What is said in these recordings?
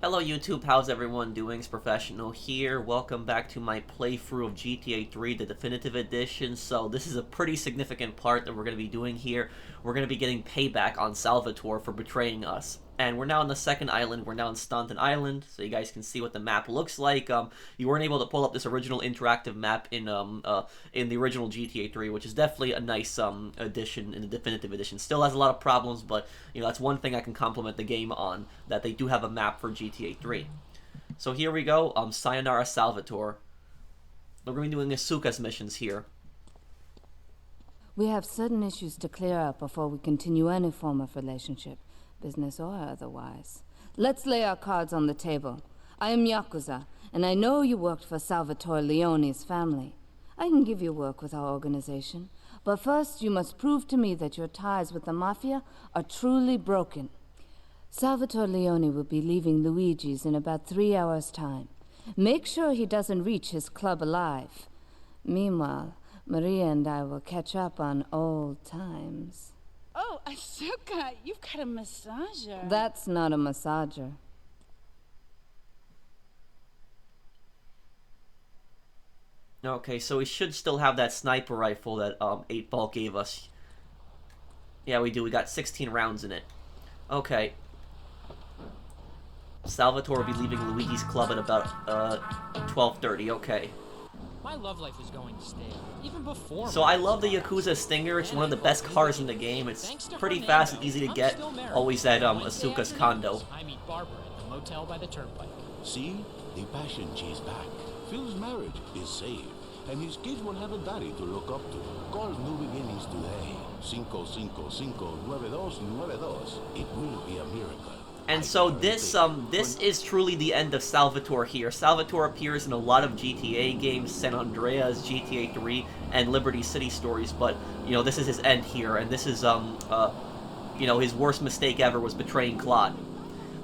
Hello YouTube, how's everyone doing? It's Professional here. Welcome back to my playthrough of GTA 3, the definitive edition. So this is a pretty significant part that we're going to be doing here. We're going to be getting payback on Salvatore for betraying us. And we're now on the second island. We're now on Staunton Island, so you guys can see what the map looks like. You weren't able to pull up this original interactive map in the original GTA 3, which is definitely a nice addition in the definitive edition. Still has a lot of problems, but you know that's one thing I can compliment the game on, that they do have a map for GTA 3. So here we go. Sayonara Salvatore. We're going to be doing Asuka's missions here. We have certain issues to clear up before we continue any form of relationship, business or otherwise. Let's lay our cards on the table. I am Yakuza, and I know you worked for Salvatore Leone's family. I can give you work with our organization, but first you must prove to me that your ties with the Mafia are truly broken. Salvatore Leone will be leaving Luigi's in about 3 hours' time. Make sure he doesn't reach his club alive. Meanwhile, Maria and I will catch up on old times. Oh, Asuka, you've got a massager. That's not a massager. Okay, so we should still have that sniper rifle that 8-Ball gave us. Yeah, we do. We got 16 rounds in it. Okay. Salvatore will be leaving Luigi's club at about 12:30. Okay. My love life is going stale, even before. So I love the Yakuza Stinger. It's one of the best cars in the game. It's pretty fast and easy to get. Always at Asuka's condo. I meet Barbara at the motel by the turnpike. See? The passion she's back. Phil's marriage is saved, and his kids will have a daddy to look up to. Call New Beginnings today. 555-9292. It will be a miracle. And so this is truly the end of Salvatore here. Salvatore appears in a lot of GTA games, San Andreas, GTA 3, and Liberty City stories, but you know this is his end here, and this is you know, his worst mistake ever was betraying Claude.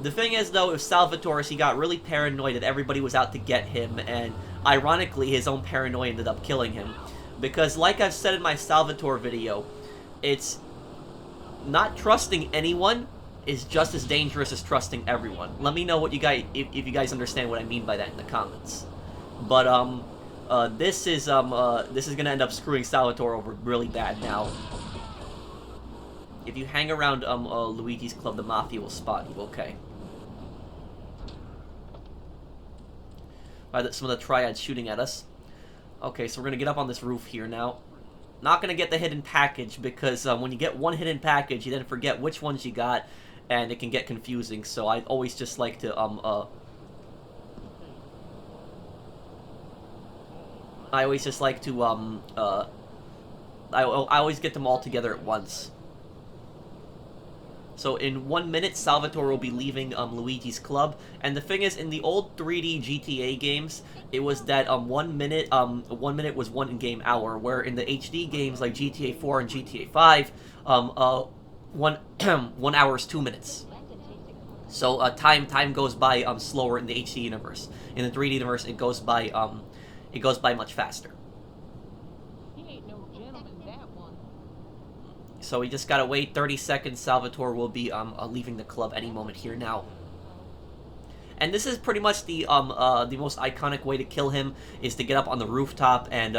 The thing is though, with Salvatore, he got really paranoid that everybody was out to get him, and ironically his own paranoia ended up killing him. Because like I've said in my Salvatore video, it's not trusting anyone is just as dangerous as trusting everyone. Let me know what you guys, if you guys understand what I mean by that in the comments. But this is gonna end up screwing Salvatore over really bad now. If you hang around Luigi's club, the Mafia will spot you. Okay. Some of the triads shooting at us. Okay, so we're gonna get up on this roof here now. Not gonna get the hidden package because when you get one hidden package, you then forget which ones you got, and it can get confusing. So I always just like to I always just like to I always get them all together at once. So in 1 minute, Salvatore will be leaving Luigi's club. And the thing is, in the old 3D GTA games, it was that 1 minute was 1 in-game hour, where in the HD games like GTA 4 and GTA 5, 1 hour is 2 minutes. So time goes by slower in the HD universe. In the 3D universe, it goes by much faster. So we just gotta wait 30 seconds. Salvatore will be leaving the club any moment here now. And this is pretty much the most iconic way to kill him, is to get up on the rooftop and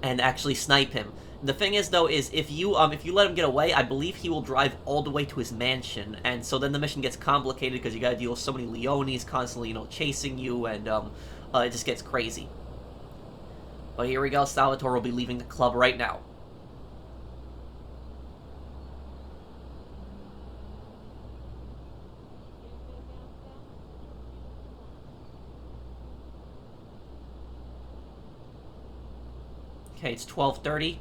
actually snipe him. The thing is though, is if you let him get away, I believe he will drive all the way to his mansion, and so then the mission gets complicated because you gotta deal with so many Leones constantly, you know, chasing you, and it just gets crazy. But here we go. Salvatore will be leaving the club right now. Okay, it's 12:30.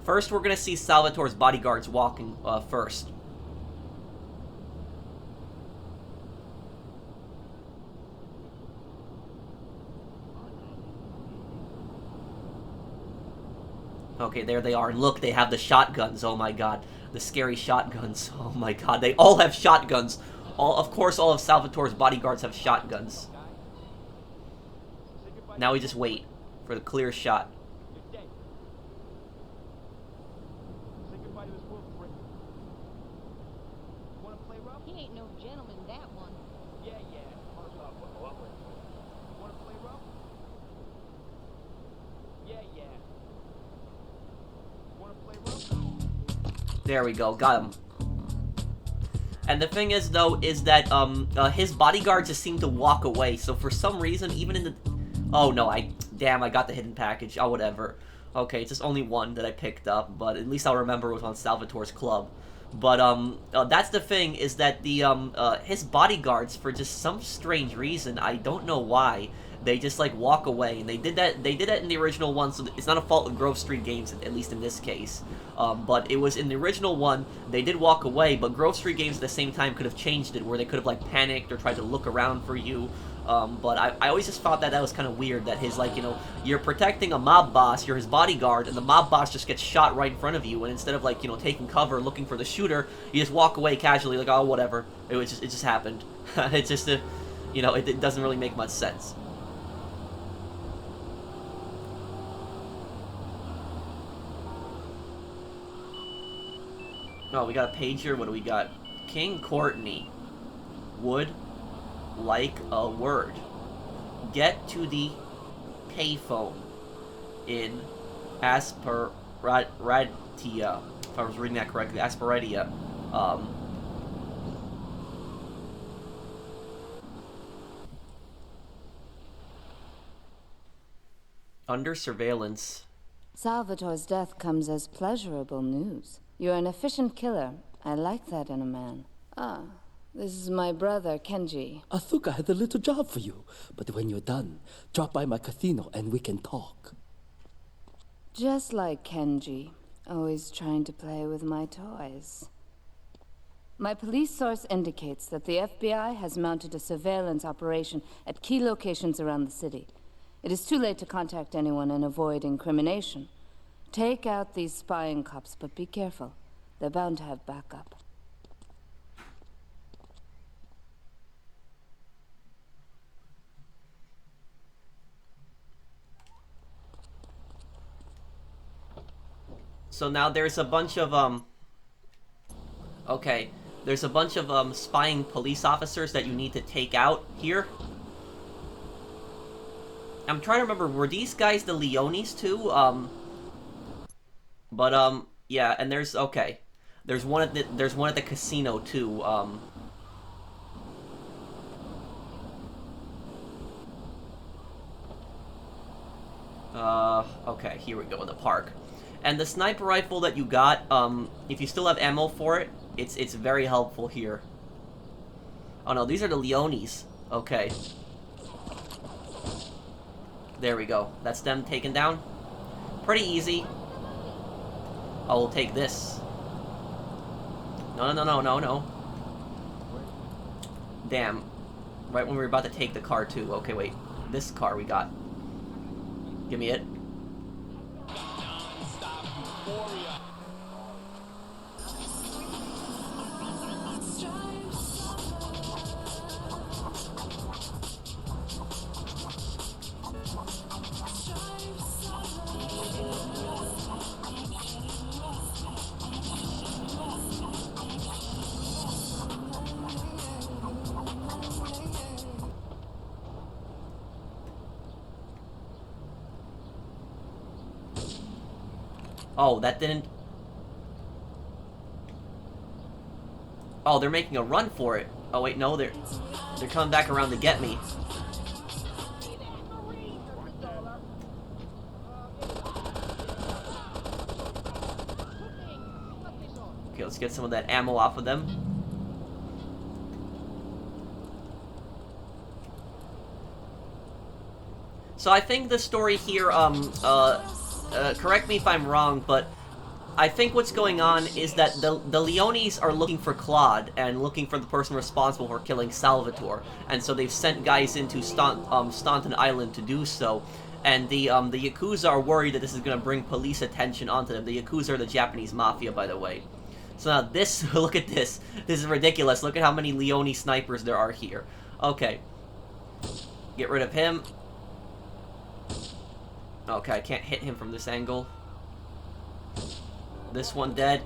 First, we're going to see Salvatore's bodyguards walking first. Okay, there they are. And look, they have the shotguns. Oh my god. The scary shotguns. Oh my god. They all have shotguns. Of course, all of Salvatore's bodyguards have shotguns. Now we just wait for the clear shot. He ain't no gentleman, that one. There we go, got him. And the thing is, though, is that his bodyguard just seemed to walk away. So for some reason, even in the... Oh, no, Damn, I got the hidden package. Oh, whatever. Okay, it's just only one that I picked up, but at least I'll remember it was on Salvatore's club. But, that's the thing, is that the, his bodyguards, for just some strange reason, I don't know why, they just, like, walk away. And they did that in the original one, so it's not a fault of Grove Street Games, at least in this case. But it was in the original one, they did walk away, but Grove Street Games at the same time could have changed it, where they could have, like, panicked or tried to look around for you. But I always just thought that was kind of weird, that his, like, you know, you're protecting a mob boss, you're his bodyguard, and the mob boss just gets shot right in front of you, and instead of, like, you know, taking cover, looking for the shooter, you just walk away casually, like, oh, whatever. It just happened. It's just, you know, it doesn't really make much sense. Oh, we got a pager. What do we got? King Courtney would like a word. Get to the payphone in Asperatia. If I was reading that correctly, Asperatia. Under surveillance. Salvatore's death comes as pleasurable news. You're an efficient killer. I like that in a man. Ah, this is my brother, Kenji. Asuka has a little job for you, but when you're done, drop by my casino and we can talk. Just like Kenji, always trying to play with my toys. My police source indicates that the FBI has mounted a surveillance operation at key locations around the city. It is too late to contact anyone and avoid incrimination. Take out these spying cops, but be careful. They're bound to have backup. So now there's a bunch of, okay. There's a bunch of, spying police officers that you need to take out here. I'm trying to remember, were these guys the Leones too? Yeah, and there's, okay. There's one at the casino too, okay, here we go in the park. And the sniper rifle that you got, if you still have ammo for it, it's very helpful here. Oh no, these are the Leones. Okay. There we go. That's them taken down. Pretty easy. Oh, we'll take this. No. Damn. Right when we were about to take the car, too. Okay, wait. This car we got. Give me it. Oh, that didn't... Oh, they're making a run for it. Oh, wait, no, they're coming back around to get me. Okay, let's get some of that ammo off of them. So I think the story here, correct me if I'm wrong, but I think what's going on is that the Leones are looking for Claude and looking for the person responsible for killing Salvatore, and so they've sent guys into Staunton Island to do so. And the Yakuza are worried that this is going to bring police attention onto them. The Yakuza are the Japanese mafia, by the way. So now this, look at this. This is ridiculous. Look at how many Leone snipers there are here. Okay. Get rid of him. Okay, I can't hit him from this angle. This one dead.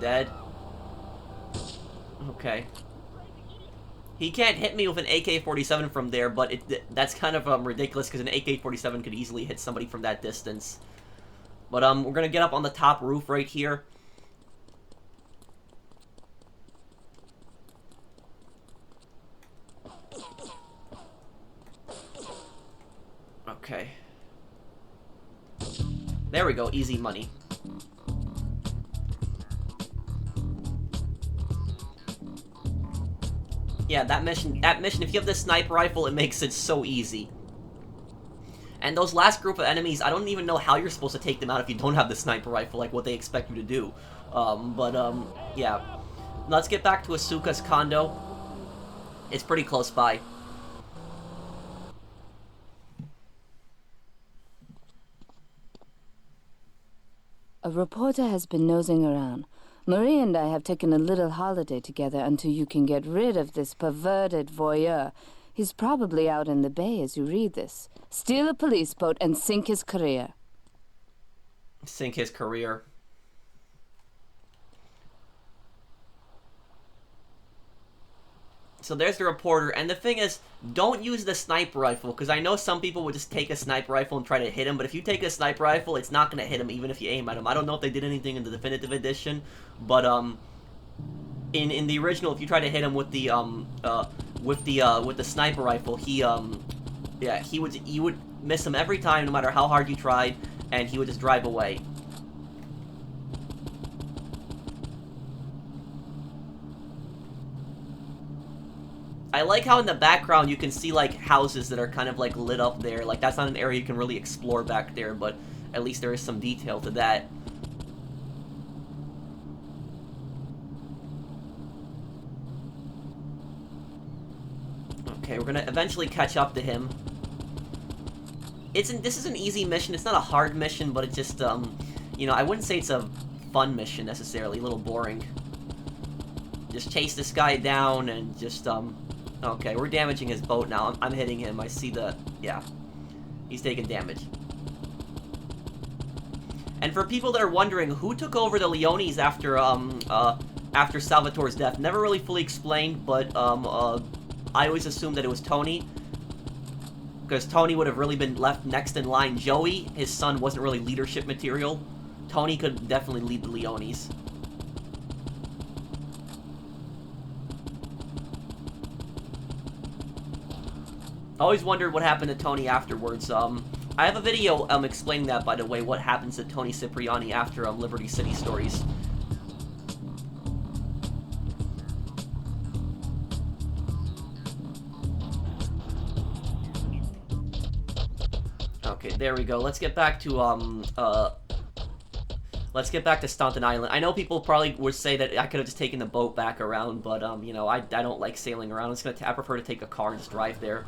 Dead. Okay. He can't hit me with an AK-47 from there, but that's kind of ridiculous because an AK-47 could easily hit somebody from that distance. But we're gonna get up on the top roof right here. Okay. There we go, easy money. Yeah, that mission, if you have the sniper rifle, it makes it so easy. And those last group of enemies, I don't even know how you're supposed to take them out if you don't have the sniper rifle, like what they expect you to do. Yeah. Let's get back to Asuka's condo. It's pretty close by. A reporter has been nosing around. Marie and I have taken a little holiday together until you can get rid of this perverted voyeur. He's probably out in the bay as you read this. Steal a police boat and sink his career. Sink his career. So there's the reporter, and the thing is, don't use the sniper rifle, because I know some people would just take a sniper rifle and try to hit him, but if you take a sniper rifle, it's not going to hit him, even if you aim at him. I don't know if they did anything in the definitive edition, but, in the original, if you try to hit him with the sniper rifle, yeah, you would miss him every time, no matter how hard you tried, and he would just drive away. I like how in the background you can see, like, houses that are kind of, like, lit up there. Like, that's not an area you can really explore back there, but at least there is some detail to that. Okay, we're gonna eventually catch up to him. This is an easy mission. It's not a hard mission, but it's just, you know, I wouldn't say it's a fun mission, necessarily. A little boring. Just chase this guy down and just, okay, we're damaging his boat now. I'm hitting him. I see yeah. He's taking damage. And for people that are wondering, who took over the Leones after Salvatore's death? Never really fully explained, but, I always assumed that it was Tony. Because Tony would have really been left next in line. Joey, his son, wasn't really leadership material. Tony could definitely lead the Leones. I always wondered what happened to Tony afterwards. I have a video explaining that, by the way, what happens to Tony Cipriani after Liberty City Stories. Okay, there we go. Let's get back to Staunton Island. I know people probably would say that I could have just taken the boat back around, but you know, I don't like sailing around. I prefer to take a car and just drive there.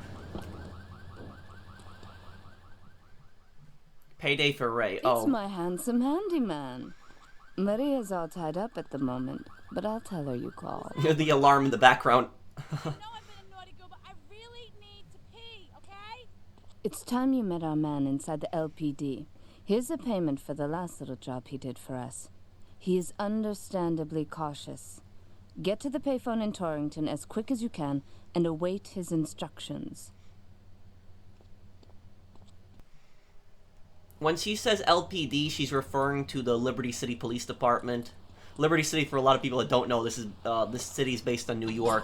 Payday for Ray. Oh. It's my handsome handyman. Maria's all tied up at the moment, but I'll tell her you called. The alarm in the background. I know I've been a naughty girl, but I really need to pee, okay? It's time you met our man inside the LPD. Here's a payment for the last little job he did for us. He is understandably cautious. Get to the payphone in Torrington as quick as you can and await his instructions. When she says LPD, she's referring to the Liberty City Police Department. Liberty City, for a lot of people that don't know, this city is based on New York.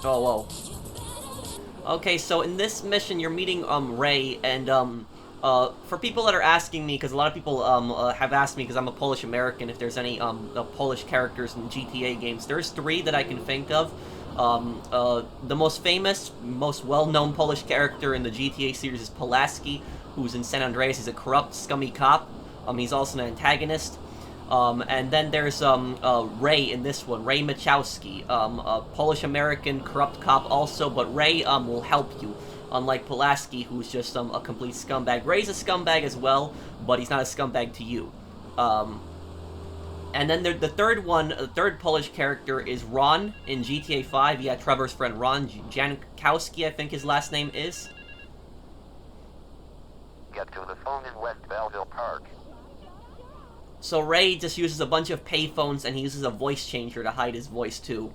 Oh, whoa. Okay, so in this mission, you're meeting Ray, and for people that are asking me, because a lot of people have asked me, because I'm a Polish American, if there's any Polish characters in GTA games. There's 3 that I can think of. The most famous, most well-known Polish character in the GTA series is Pulaski, who's in San Andreas. He's a corrupt, scummy cop. He's also an antagonist. And then there's Ray in this one, Ray Machowski, a Polish-American corrupt cop also, but Ray will help you, unlike Pulaski, who's just a complete scumbag. Ray's a scumbag as well, but he's not a scumbag to you. And then the third Polish character is Ron in GTA 5. Yeah, Trevor's friend Ron Jankowski, I think his last name is. Get to the phone in West Belleville Park. So Ray just uses a bunch of payphones, and he uses a voice changer to hide his voice too.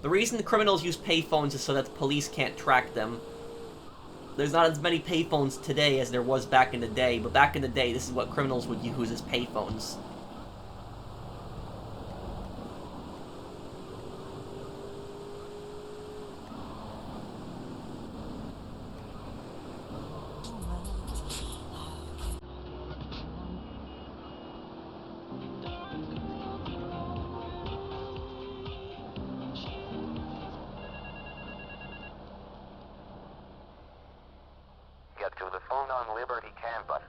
The reason the criminals use payphones is so that the police can't track them. There's not as many payphones today as there was back in the day, but back in the day, this is what criminals would use as payphones. Get to the phone on Liberty Campus.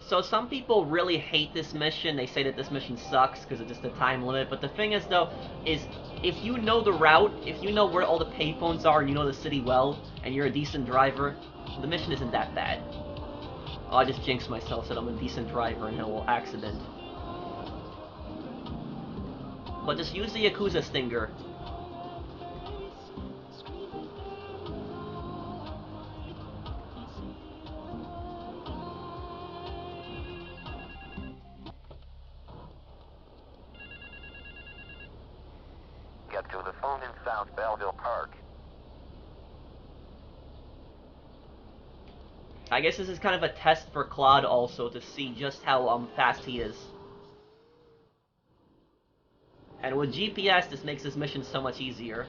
So some people really hate this mission. They say that this mission sucks because it's just a time limit. But the thing is, though, is if you know the route, if you know where all the payphones are, and you know the city well, and you're a decent driver, the mission isn't that bad. Oh, I just jinxed myself, said I'm a decent driver in a little accident. But just use the Yakuza Stinger. Get to the phone in South Belleville Park. I guess this is kind of a test for Claude also to see just how fast he is. And with GPS, this makes this mission so much easier.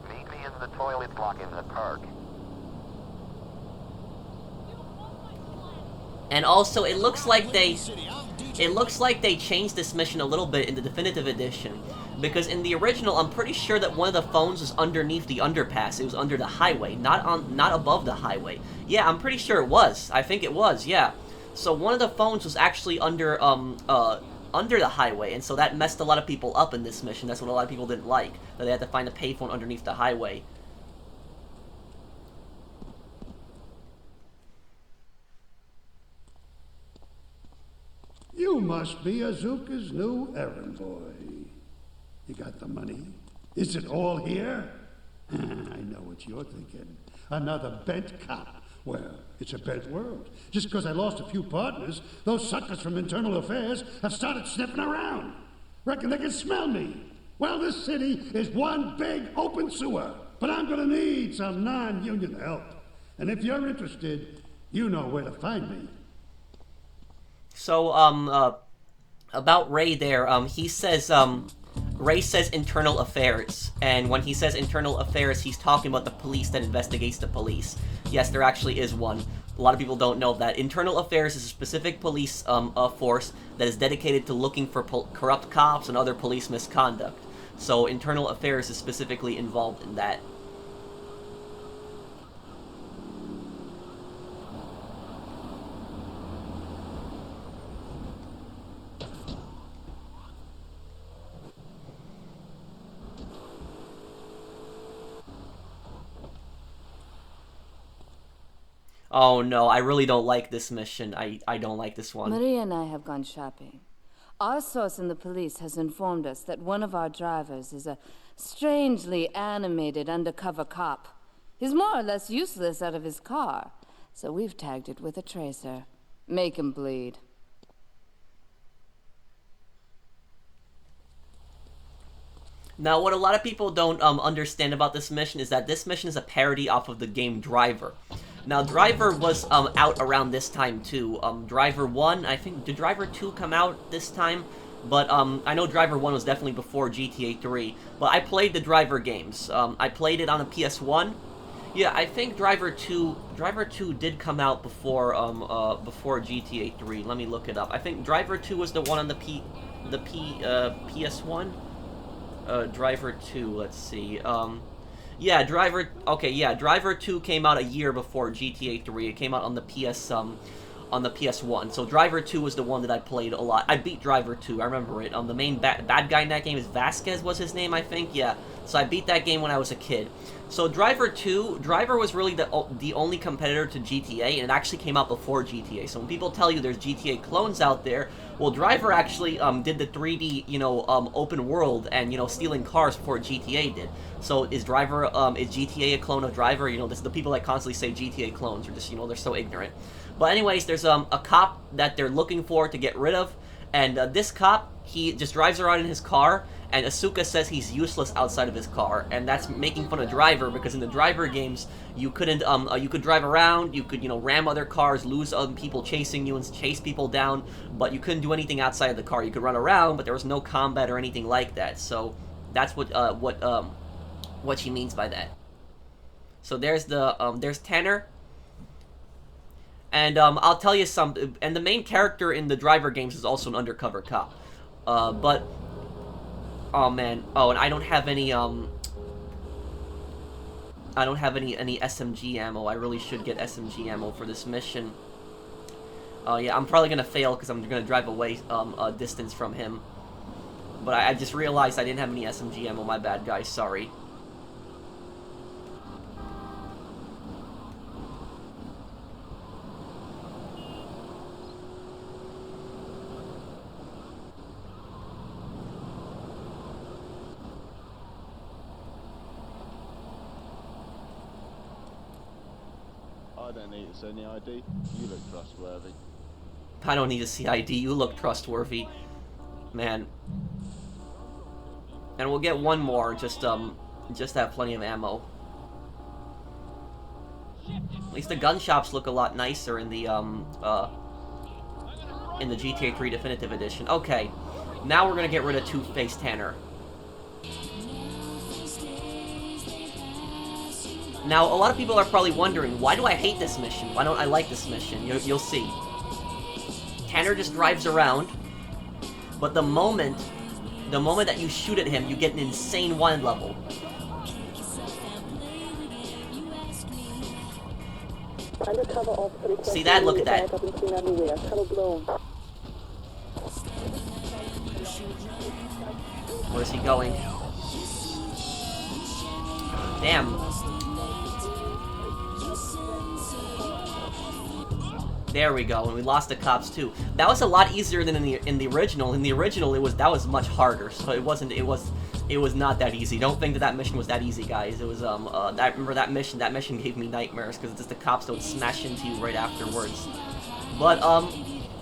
Meet me in the toilet block in the park. And also, it looks like they changed this mission a little bit in the definitive edition, because in the original, I'm pretty sure that one of the phones was underneath the underpass. It was under the highway, not above the highway. Yeah, I'm pretty sure it was. I think it was. Yeah. So one of the phones was actually under the highway, and so that messed a lot of people up in this mission. That's what a lot of people didn't like, that they had to find a payphone underneath the highway. You must be Azuka's new errand boy. You got the money? Is it all here? I know what you're thinking. Another bent cop. Well, it's a bent world. Just because I lost a few partners, those suckers from Internal Affairs have started sniffing around. Reckon they can smell me. Well, this city is one big open sewer. But I'm gonna need some non-union help. And if you're interested, you know where to find me. So, about Ray there, he says, Ray says internal affairs, and when he says internal affairs, he's talking about the police that investigates the police. Yes, there actually is one. A lot of people don't know that. Internal affairs is a specific police, force that is dedicated to looking for corrupt cops and other police misconduct. So, internal affairs is specifically involved in that. Oh no, I really don't like this mission. I don't like this one. Maria and I have gone shopping. Our source in the police has informed us that one of our drivers is a strangely animated undercover cop. He's more or less useless out of his car, so we've tagged it with a tracer. Make him bleed. Now, what a lot of people don't understand about this mission is that this mission is a parody off of the game Driver. Now, Driver was out around this time too. Driver 1, I think, did Driver 2 come out this time? But I know Driver 1 was definitely before GTA 3. But I played the Driver games. I played it on a PS1. Yeah, I think Driver 2 did come out before before GTA 3. Let me look it up. I think Driver 2 was the one on the PS1. Driver 2, let's see. Yeah, Driver 2 came out a year before GTA 3. It came out on the on the PS1. So Driver 2 was the one that I played a lot. I beat Driver 2, I remember it. The main bad guy in that game is Vasquez was his name, I think, yeah. So I beat that game when I was a kid. So Driver 2, Driver was really the only competitor to GTA, and it actually came out before GTA. So when people tell you there's GTA clones out there, well, Driver actually did the 3D, open world and, stealing cars before GTA did. So is Driver, is GTA a clone of Driver? This is the people that constantly say GTA clones are just, they're so ignorant. But anyways, there's a cop that they're looking for to get rid of, and this cop, he just drives around in his car, and Asuka says he's useless outside of his car, and that's making fun of Driver, because in the Driver games, you couldn't, you could drive around, you could, ram other cars, lose other people chasing you, and chase people down, but you couldn't do anything outside of the car. You could run around, but there was no combat or anything like that, so that's what she means by that. So there's there's Tanner, and I'll tell you something, and the main character in the Driver games is also an undercover cop, but oh man, and I don't have any SMG ammo. I really should get SMG ammo for this mission. Yeah, I'm probably gonna fail because I'm gonna drive away a distance from him. But I just realized I didn't have any SMG ammo. My bad, guys. Sorry. I don't need to see any ID. You look trustworthy. I don't need to see ID. You look trustworthy. Man. And we'll get one more, just to have plenty of ammo. At least the gun shops look a lot nicer in the GTA 3 Definitive Edition. Okay. Now we're gonna get rid of Two-Face Tanner. Now, a lot of people are probably wondering, why do I hate this mission? Why don't I like this mission? You'll see. Tanner just drives around, but the moment that you shoot at him, you get an insane wine level. See that? Look at that. Where's he going? Damn. There we go, and we lost the cops too. That was a lot easier than in the original. In the original, that was much harder. So it was not that easy. Don't think that mission was that easy, guys. It was I remember that mission. That mission gave me nightmares because just the cops don't smash into you right afterwards. But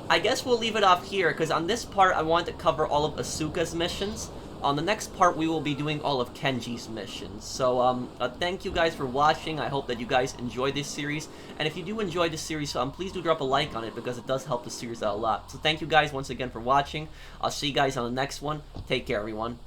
I guess we'll leave it off here because on this part I wanted to cover all of Asuka's missions. On the next part, we will be doing all of Kenji's missions. So, thank you guys for watching. I hope that you guys enjoyed this series. And if you do enjoy this series, please do drop a like on it because it does help the series out a lot. So thank you guys once again for watching. I'll see you guys on the next one. Take care, everyone.